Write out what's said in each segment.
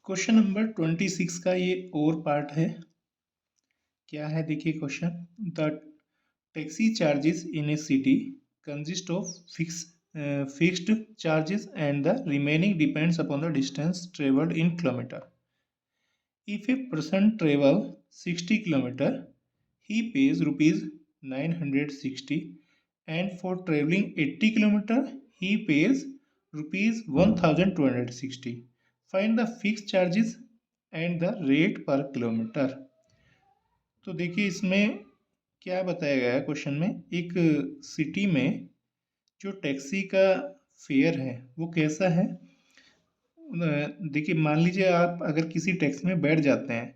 Question number 26 का ये और पार्ट है। क्या है देखिए question. The taxi charges in A city consist of fixed charges and the remaining depends upon the distance travelled in kilometre. If a person travel 60 kilometre he pays rupees 960 and for traveling 80 kilometer he pays rupees 1260. Find the fixed charges and the rate per kilometer. तो देखिए इसमें क्या बताया गया है question में। एक city में जो टैक्सी का फेयर है वो कैसा है। देखिए मान लीजिए आप अगर किसी टैक्सी में बैठ जाते हैं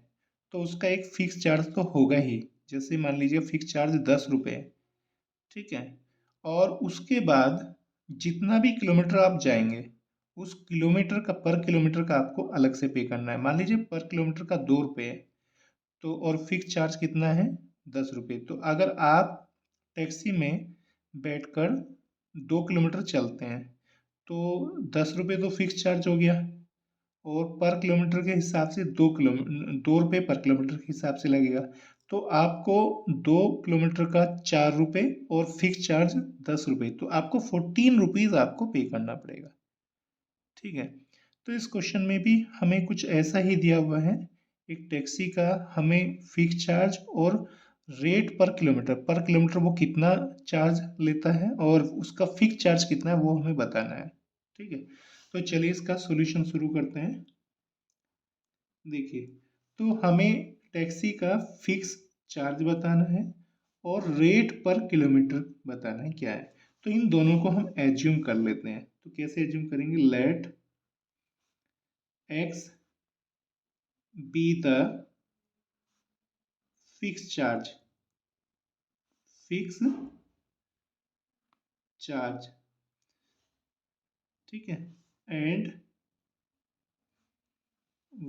तो उसका एक फिक्स चार्ज तो होगा ही। जैसे मान लीजिए फिक्स चार्ज 10 रुपये, ठीक है। और उसके बाद जितना भी किलोमीटर आप जाएंगे उस किलोमीटर का पर किलोमीटर का आपको अलग से पे करना है। मान लीजिए पर किलोमीटर का 2 रुपये है तो और फिक्स चार्ज कितना है 10 रुपये। तो अगर आप टैक्सी में बैठकर 2 किलोमीटर चलते हैं तो 10 रुपये तो फिक्स चार्ज हो गया और पर किलोमीटर के हिसाब से 2 रुपये पर किलोमीटर के हिसाब से लगेगा। तो आपको 2 किलोमीटर का 4 रुपये और फिक्स चार्ज 10 रुपये, तो आपको 14 रुपीज़ आपको पे करना पड़ेगा, ठीक है। तो इस क्वेश्चन में भी हमें कुछ ऐसा ही दिया हुआ है। एक टैक्सी का हमें फिक्स चार्ज और रेट पर किलोमीटर वो कितना चार्ज लेता है और उसका फिक्स चार्ज कितना है वो हमें बताना है, ठीक है। तो चलिए इसका सॉल्यूशन शुरू करते हैं। देखिए तो हमें टैक्सी का फिक्स चार्ज बताना है और रेट पर किलोमीटर बताना है क्या है। तो इन दोनों को हम एज्यूम कर लेते हैं। तो कैसे एज्यूम करेंगे। Let x be the fix charge, fix charge, ठीक है। And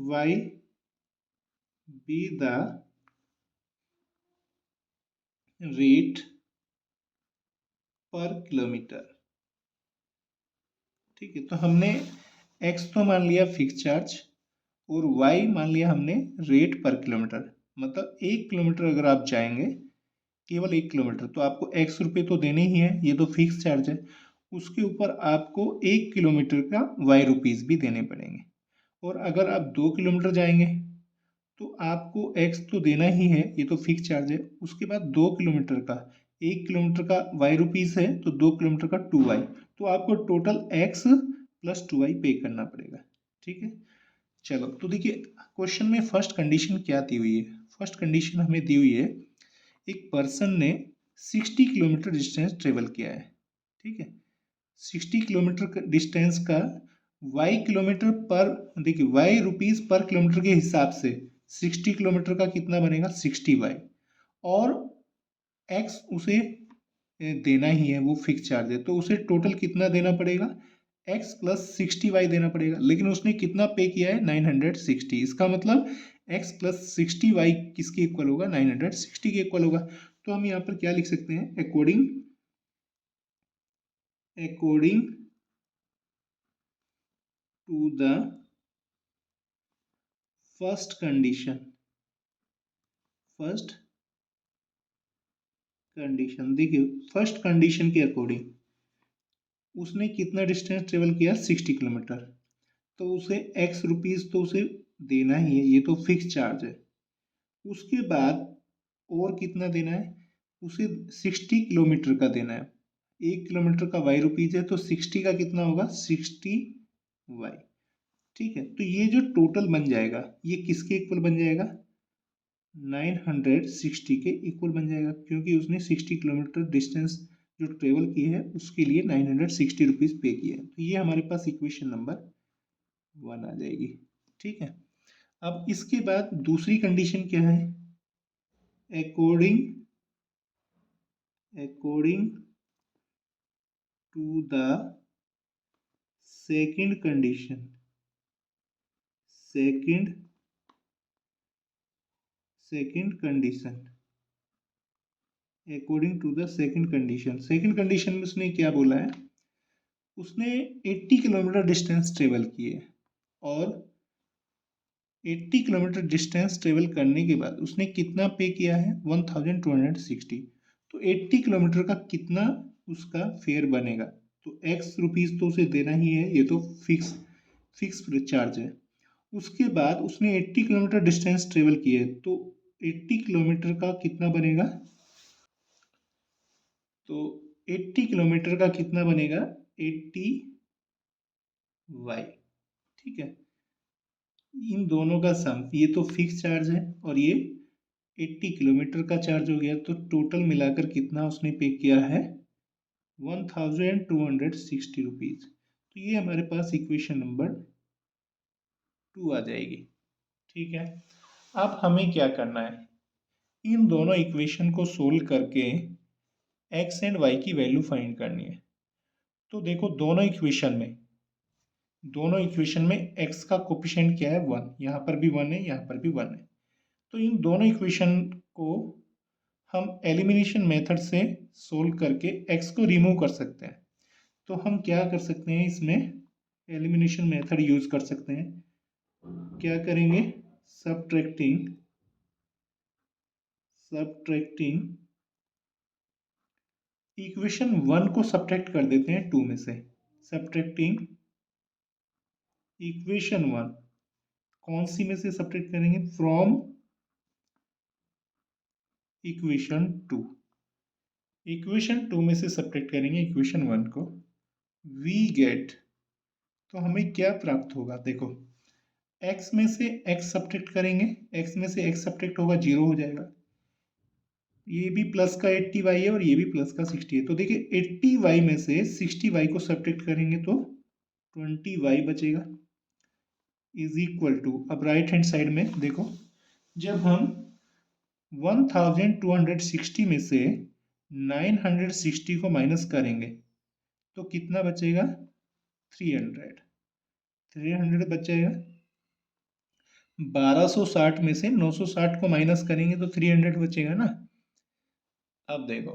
y be the rate per kilometre, ठीक है। तो हमने x तो मान लिया फिक्स चार्ज और y मान लिया हमने रेट पर किलोमीटर। मतलब 1 किलोमीटर अगर आप जाएंगे केवल 1 किलोमीटर तो आपको x रुपये तो देने ही है, ये तो फिक्स चार्ज है। उसके ऊपर आपको 1 किलोमीटर का y रुपीज़ भी देने पड़ेंगे। और अगर आप 2 किलोमीटर जाएंगे तो आपको x तो देना ही है, ये तो फिक्स चार्ज है। उसके बाद 2 किलोमीटर का 1 किलोमीटर का y रुपीज़ है तो 2 किलोमीटर का 2y, तो आपको टोटल x प्लस 2y पे करना पड़ेगा, ठीक है। चलो तो देखिए क्वेश्चन में फर्स्ट कंडीशन क्या दी हुई है। फर्स्ट कंडीशन हमें दी हुई है एक पर्सन ने 60 किलोमीटर डिस्टेंस ट्रेवल किया है, ठीक है। 60 किलोमीटर डिस्टेंस का y किलोमीटर पर, देखिए y रुपीज़ पर किलोमीटर के हिसाब से 60 किलोमीटर का कितना बनेगा 60y, और x उसे देना ही है, वो फिक्स चार्ज है। तो उसे टोटल कितना देना पड़ेगा x प्लस 60y देना पड़ेगा। लेकिन उसने कितना पे किया है 960। इसका मतलब x प्लस 60y किसके इक्वल होगा 960 के इक्वल होगा। तो हम यहाँ पर क्या लिख सकते हैं according to the first condition, देखिए फर्स्ट कंडीशन के अकॉर्डिंग उसने कितना डिस्टेंस ट्रेवल किया 60 किलोमीटर, तो उसे x रुपीज़ तो उसे देना ही है, ये तो फिक्स चार्ज है। उसके बाद और कितना देना है उसे 60 किलोमीटर का देना है। 1 किलोमीटर का y रुपीज़ है तो 60 का कितना होगा 60y, ठीक है। तो ये जो टोटल बन जाएगा ये किसके इक्वल बन जाएगा 960 के इक्वल बन जाएगा, क्योंकि उसने 60 किलोमीटर डिस्टेंस जो ट्रेवल की है उसके लिए 960 रुपीज़ पे किया है। तो ये हमारे पास इक्वेशन नंबर 1 आ जाएगी, ठीक है। अब इसके बाद दूसरी कंडीशन क्या है। According to the second condition, according to the second condition में उसने क्या बोला है। उसने 80 किलोमीटर डिस्टेंस ट्रेवल किए और 80 किलोमीटर डिस्टेंस ट्रेवल करने के बाद उसने कितना पे किया है 1260। तो 80 किलोमीटर का कितना उसका फेयर बनेगा, तो एक्स रुपीज़ तो उसे देना ही है, ये तो फिक्स चार्ज है। उसके बाद उसने 80 किलोमीटर डिस्टेंस ट्रेवल किया है, तो 80 किलोमीटर का कितना बनेगा, तो 80 किलोमीटर का कितना बनेगा 80 वाई। ठीक है, इन दोनों का सम, ये तो फिक्स चार्ज है और ये 80 किलोमीटर का चार्ज हो गया, तो टोटल मिलाकर कितना उसने पे किया है 1260 रुपीज़। तो ये हमारे पास इक्वेशन नंबर 2 आ जाएगी। ठीक है, अब हमें क्या करना है, इन दोनों इक्वेशन को सोल्व करके एक्स एंड वाई की वैल्यू फाइंड करनी है। तो देखो दोनों इक्वेशन में एक्स का कोफिशिएंट क्या है 1, यहाँ पर भी 1 है, यहाँ पर भी 1 है। तो इन दोनों इक्वेशन को हम एलिमिनेशन मेथड से सोल्व करके एक्स को रिमूव कर सकते हैं। तो हम क्या कर सकते हैं, इसमें एलिमिनेशन मेथड यूज कर सकते हैं। क्या करेंगे, सब्ट्रैक्टिंग इक्वेशन 1 को सब्ट्रैक्ट कर देते हैं 2 में से। सब्ट्रैक्टिंग इक्वेशन 1 कौन सी में से सब्ट्रैक्ट करेंगे, फ्रॉम इक्वेशन 2। इक्वेशन 2 में से सब्ट्रैक्ट करेंगे इक्वेशन 1 को, वी गेट, तो हमें क्या प्राप्त होगा, देखो x में से x सब्ट्रैक्ट करेंगे, x में से x सब्ट्रैक्ट होगा 0 हो जाएगा। ये भी प्लस का 80y है और ये भी प्लस का 60 है। तो देखिए 80y में से 60y को सब्ट्रैक्ट करेंगे तो 20y बचेगा, इज इक्वल टू, अब राइट हैंड साइड में देखो, जब हम 1260 में से 960 को माइनस करेंगे तो कितना बचेगा 300 बच जाएगा। 1260 में से 960 को माइनस करेंगे तो 300 बचेगा ना। अब देखो,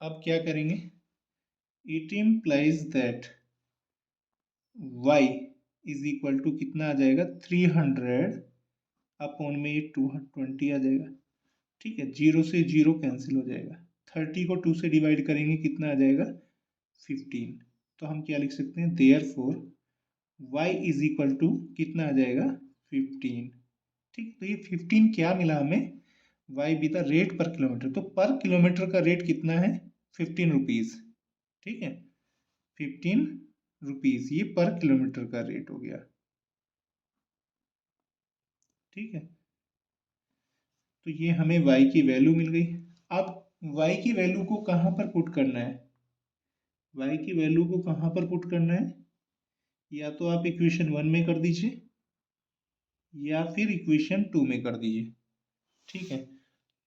अब क्या करेंगे, it implies that y is equal to कितना आ जाएगा 300 अपॉन में ये 220 आ जाएगा। ठीक है, 0 से 0 कैंसिल हो जाएगा, 30 को 2 से डिवाइड करेंगे कितना आ जाएगा 15। तो हम क्या लिख सकते हैं, therefore y is equal to कितना आ जाएगा 15। ठीक, तो ये 15 क्या मिला हमें, y भी था रेट पर किलोमीटर, तो पर किलोमीटर का रेट कितना है 15 रुपीज़। ठीक है, 15 रुपीज़ ये पर किलोमीटर का रेट हो गया। ठीक है, तो ये हमें y की वैल्यू मिल गई। अब y की वैल्यू को कहाँ पर पुट करना है, y की वैल्यू को कहाँ पर पुट करना है, या तो आप इक्वेशन 1 में कर दीजिए या फिर इक्वेशन 2 में कर दीजिए। ठीक है,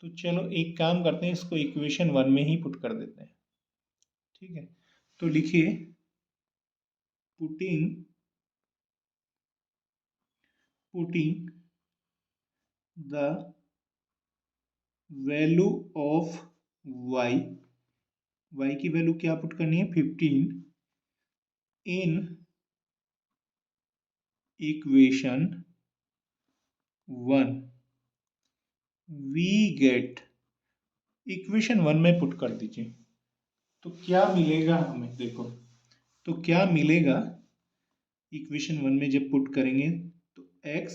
तो चलो एक काम करते हैं, इसको इक्वेशन 1 में ही पुट कर देते हैं। ठीक है, तो लिखिए putting the value of y की वैल्यू क्या पुट करनी है 15 in equation 1 we get, equation 1 में पुट कर दीजिए तो क्या मिलेगा हमें, देखो तो क्या मिलेगा इक्वेशन 1 में जब पुट करेंगे तो x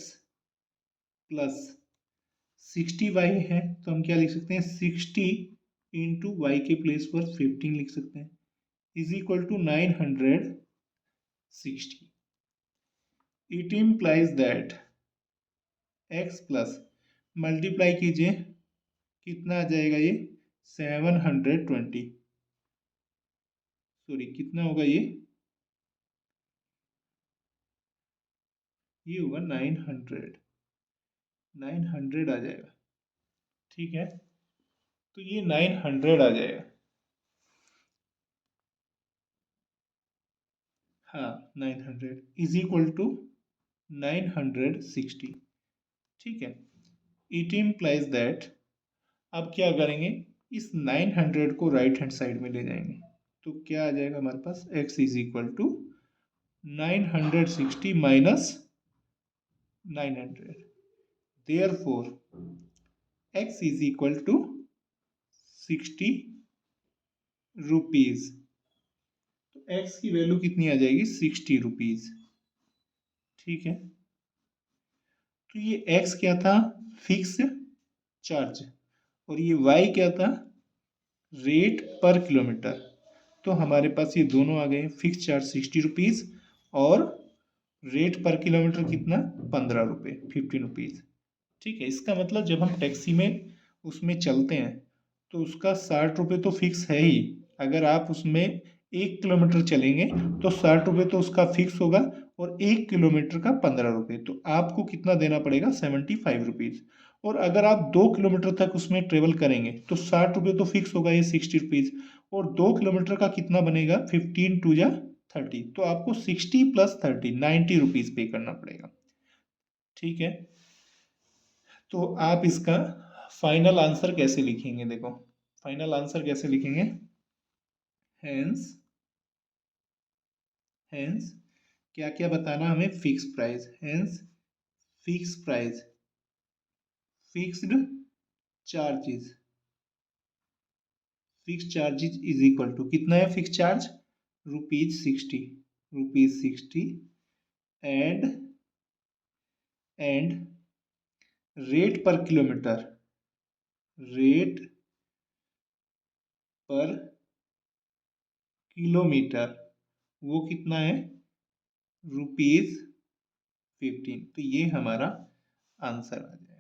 प्लस 60y है, तो हम क्या लिख सकते हैं 60 इंटू वाई के प्लेस पर 15 लिख सकते हैं, is equal to 960। It implies that x plus, multiply कीजिए कितना आ जाएगा ये 720, सॉरी कितना होगा ये होगा 900 आ जाएगा। ठीक है, तो ये 900 आ जाएगा, हाँ 900 इज इक्वल टू 960। ठीक है, इट इम्प्लाइज दैट, अब क्या करेंगे, इस 900 को राइट हैंड साइड में ले जाएंगे तो क्या आ जाएगा हमारे पास x is equal to 960 minus 900. Therefore x is equal to 60 rupees. तो x की वैल्यू कितनी आ जाएगी? 60 रुपीज। ठीक है, तो ये x क्या था? Fix charge. और ये y क्या था? Rate per kilometre. तो हमारे पास ये दोनों आ गए, फिक्स चार्ज 60 रुपीज और रेट पर किलोमीटर कितना? 15 रुपये, 15 रुपीज। ठीक है, इसका मतलब जब हम टैक्सी में उसमें चलते हैं तो उसका 60 रुपये तो फिक्स है ही। अगर आप उसमें 1 किलोमीटर चलेंगे तो 60 रुपये तो उसका फिक्स होगा और 1 किलोमीटर का 15 रुपये, तो आपको कितना देना पड़ेगा? 75 रुपीज़। और अगर आप 2 किलोमीटर तक उसमें ट्रेवल करेंगे तो 60 रुपये तो फिक्स होगा, ये 60 रुपीज़, और 2 किलोमीटर का कितना बनेगा? 15 टू जा 30, तो आपको 60 प्लस 30 90 रुपीज़ पे करना पड़ेगा। ठीक है, तो आप इसका फाइनल आंसर कैसे लिखेंगे? देखो, फाइनल आंसर कैसे लिखेंगे? हेंस हेंस क्या क्या बताना हमें? Fix price. Hence fix price, fixed charges, fix charges is equal to कितना है fix charge? ₹60, ₹60 and rate per kilometre, rate per kilometre वो कितना है? ₹15। तो ये हमारा आंसर आ जाएगा।